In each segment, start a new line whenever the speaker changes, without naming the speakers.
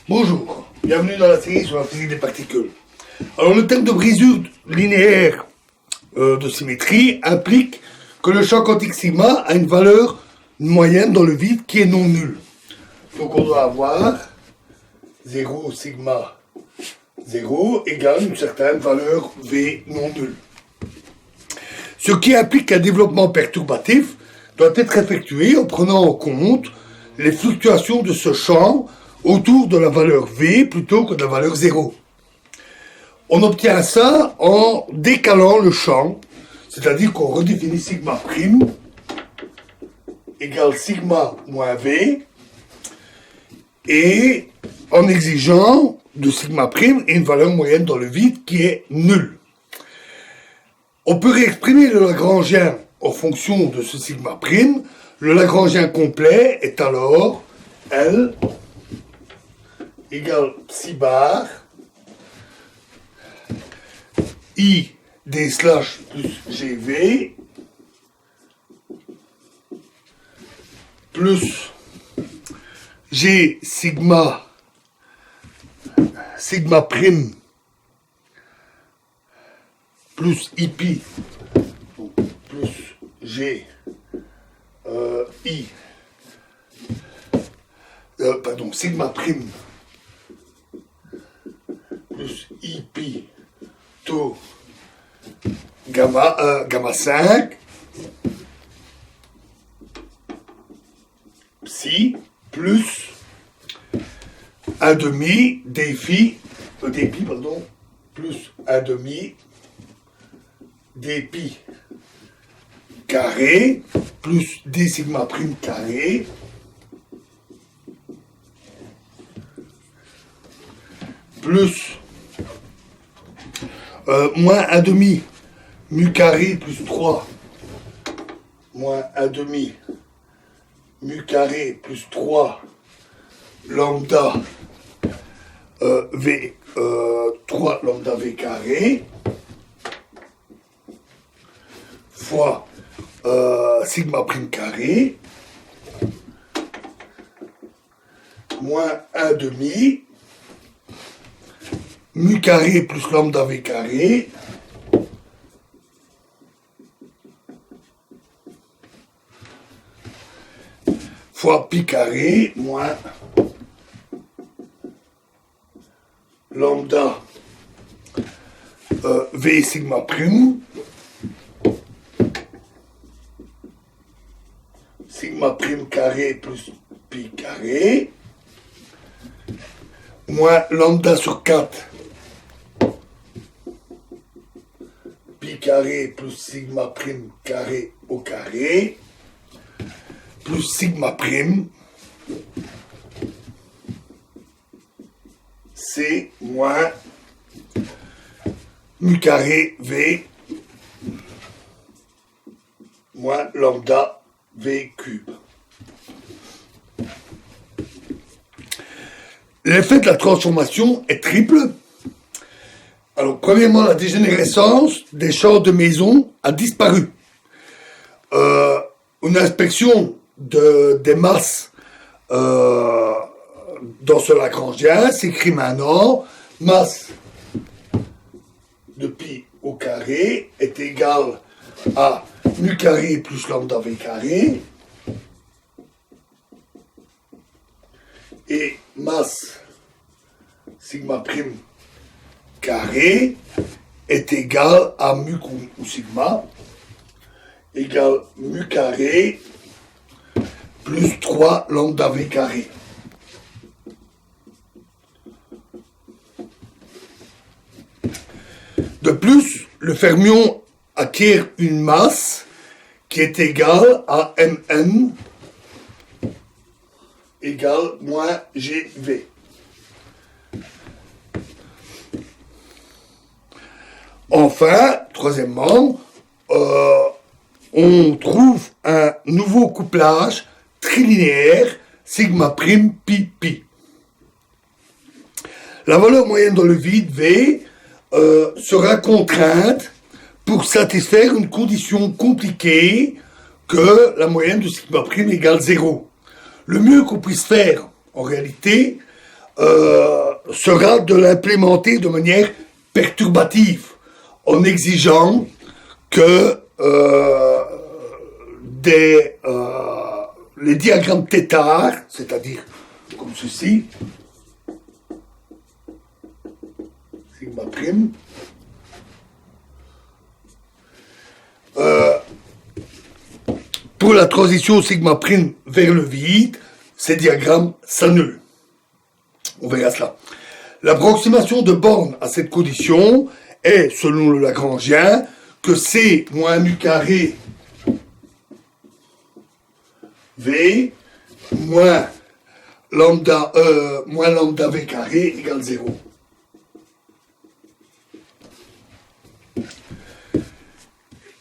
Bonjour, bienvenue dans la série sur la physique des particules. Alors le thème de brisure linéaire de symétrie implique que le champ quantique sigma a une valeur moyenne dans le vide qui est non nulle. Donc on doit avoir 0 sigma 0 égale une certaine valeur V non nulle. Ce qui implique qu'un développement perturbatif doit être effectué en prenant en compte les fluctuations de ce champ autour de la valeur V plutôt que de la valeur 0. On obtient ça en décalant le champ, c'est-à-dire qu'on redéfinit sigma prime égale sigma moins V et en exigeant de sigma prime une valeur moyenne dans le vide qui est nulle. On peut réexprimer le Lagrangien en fonction de ce sigma prime. Le Lagrangien complet est alors L égale psi bar I d slash plus GV plus G sigma prime plus IP plus G sigma prime plus IP tau gamma 5 psi plus 1 demi dpi plus 1 demi dpi carré plus d sigma prime carré plus moins 1 demi mu carré plus 3 moins 1 demi mu carré plus 3 lambda V 3 lambda V carré fois sigma prime carré moins 1 demi mu carré plus lambda V carré fois pi carré moins lambda V sigma prime carré plus pi carré moins lambda sur 4 pi carré plus sigma prime carré au carré plus sigma prime C moins mu carré V moins lambda V cube. L'effet de la transformation est triple. Alors, premièrement, la dégénérescence des champs de Maison a disparu. Une inspection des masses dans ce Lagrangien s'écrit maintenant masse de pi au carré est égale à mu carré plus lambda V carré et masse sigma prime carré est égal à mu ou sigma égale mu carré plus 3 lambda V carré. De plus, le fermion acquiert une masse qui est égale à Mn égale moins GV. Enfin, troisièmement, on trouve un nouveau couplage trilinéaire sigma prime pi pi. La valeur moyenne dans le vide V sera contrainte pour satisfaire une condition compliquée que la moyenne de sigma prime égale 0. Le mieux qu'on puisse faire, en réalité, sera de l'implémenter de manière perturbative, en exigeant que les diagrammes thétars, c'est-à-dire comme ceci, sigma prime, pour la transition sigma prime vers le vide, ces diagrammes s'annulent. On verra cela. L'approximation de borne à cette condition est, selon le Lagrangien, que C moins mu carré V moins lambda V carré égale 0.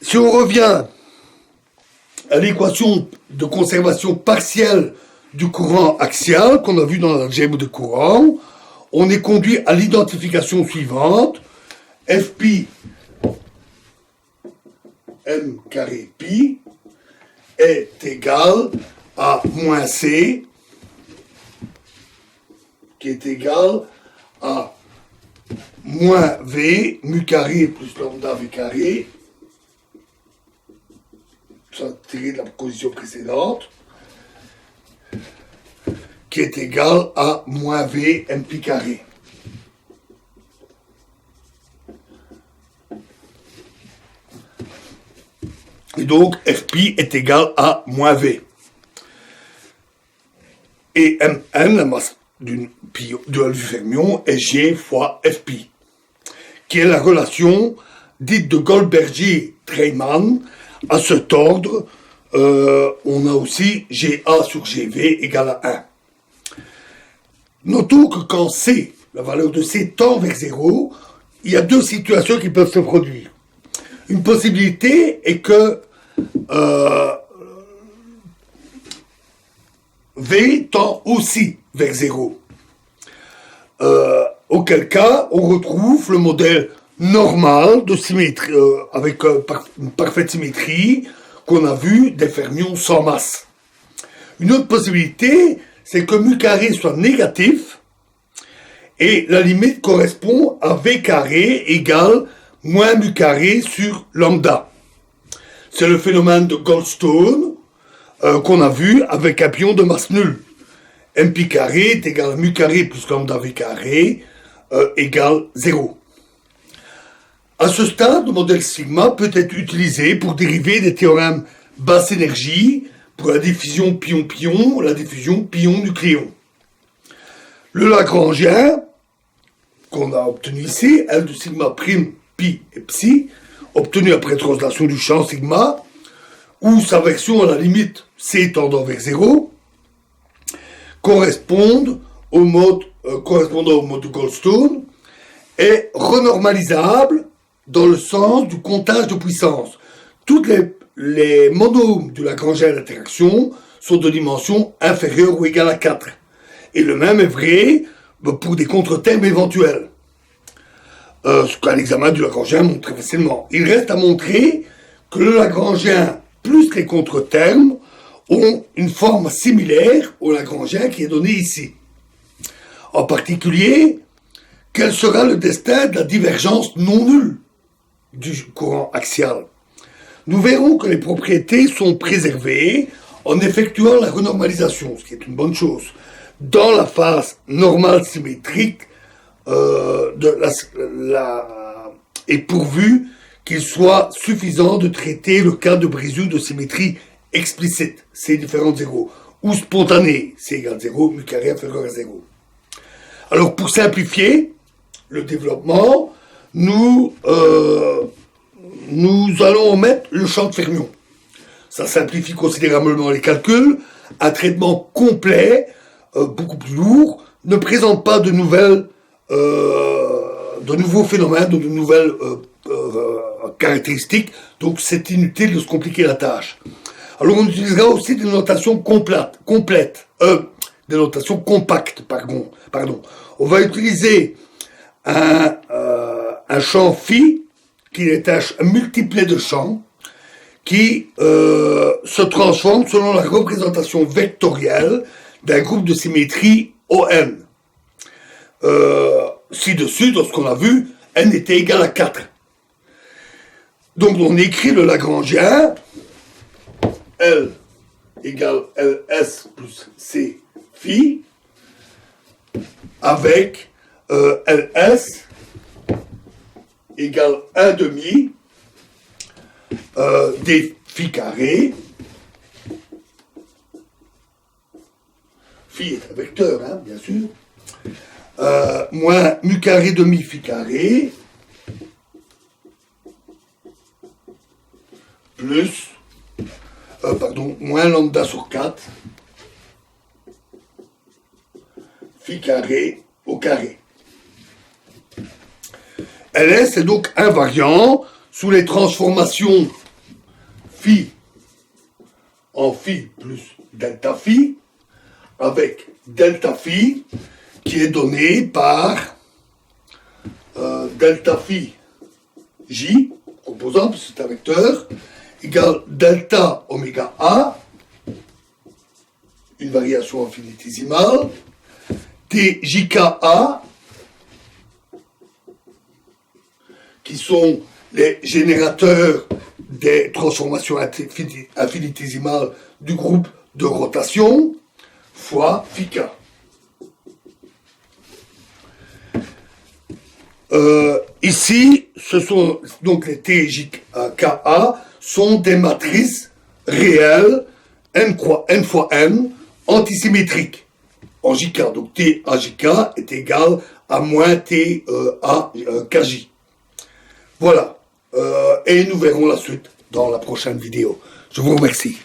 Si on revient à l'équation de conservation partielle du courant axial qu'on a vu dans l'algèbre de courant, on est conduit à l'identification suivante. Fpi m carré pi est égal à moins c, qui est égal à moins v mu carré plus lambda v carré, ça tiré de la position précédente, qui est égal à moins v m pi carré. Et donc, Fpi est égal à moins V. Et Mn, la masse du fermion, est G fois Fpi, qui est la relation dite de Goldberger-Dreimann. À cet ordre, on a aussi Ga sur Gv égale à 1. Notons que quand C, la valeur de C tend vers 0, il y a deux situations qui peuvent se produire. Une possibilité est que V tend aussi vers 0. Auquel cas, on retrouve le modèle normal de symétrie, avec une parfaite symétrie qu'on a vu des fermions sans masse. Une autre possibilité, c'est que mu carré soit négatif et la limite correspond à V carré égale moins mu carré sur lambda. C'est le phénomène de Goldstone qu'on a vu avec un pion de masse nulle. M pi carré est égal à mu carré plus lambda V carré égale 0. À ce stade, le modèle sigma peut être utilisé pour dériver des théorèmes basse énergie pour la diffusion pion-pion, la diffusion pion-nucléon. Le Lagrangien, qu'on a obtenu ici, L de sigma prime, pi et psi, obtenu après translation du champ sigma, ou sa version à la limite C tendant vers 0, correspondant au mode de Goldstone, est renormalisable dans le sens du comptage de puissance. Toutes les monômes du Lagrangien d'interaction sont de dimension inférieure ou égale à 4. Et le même est vrai pour des contre-termes éventuels. Ce qu'un examen du Lagrangien montre très facilement. Il reste à montrer que le Lagrangien plus les contre-termes ont une forme similaire au Lagrangien qui est donné ici. En particulier, quel sera le destin de la divergence non nulle du courant axial? Nous verrons que les propriétés sont préservées en effectuant la renormalisation, ce qui est une bonne chose, dans la phase normale symétrique et pourvu qu'il soit suffisant de traiter le cas de brisure de symétrie explicite, C différent de 0, ou spontanée, C égale 0, mu carré inférieur à 0. Alors pour simplifier le développement, nous allons omettre le champ de fermion. Ça simplifie considérablement les calculs. Un traitement complet, beaucoup plus lourd, ne présente pas de nouveaux phénomènes, de nouvelles caractéristiques, donc c'est inutile de se compliquer la tâche. Alors on utilisera aussi des notations des notations compactes, pardon. On va utiliser un champ phi, qui est un multiplet de champs, qui se transforme selon la représentation vectorielle d'un groupe de symétrie ON. ci-dessus, dans ce qu'on a vu, n était égal à 4. Donc on écrit le Lagrangien, L égale LS plus C phi, avec LS égale 1 demi d phi carré. Phi est un vecteur, hein, bien sûr. Moins mu carré demi phi carré plus moins lambda sur 4 phi carré au carré. LS est donc invariant sous les transformations phi en phi plus delta phi, avec delta phi qui est donné par delta phi j, composant, parce que c'est un vecteur, égale delta oméga a, une variation infinitésimale, tjka, qui sont les générateurs des transformations infinitésimales du groupe de rotation, fois phi k. Ici, ce sont donc les tjka sont des matrices réelles n fois n antisymétriques en jk. Donc t à jk est égal à moins t à kj. Voilà. Et nous verrons la suite dans la prochaine vidéo. Je vous remercie.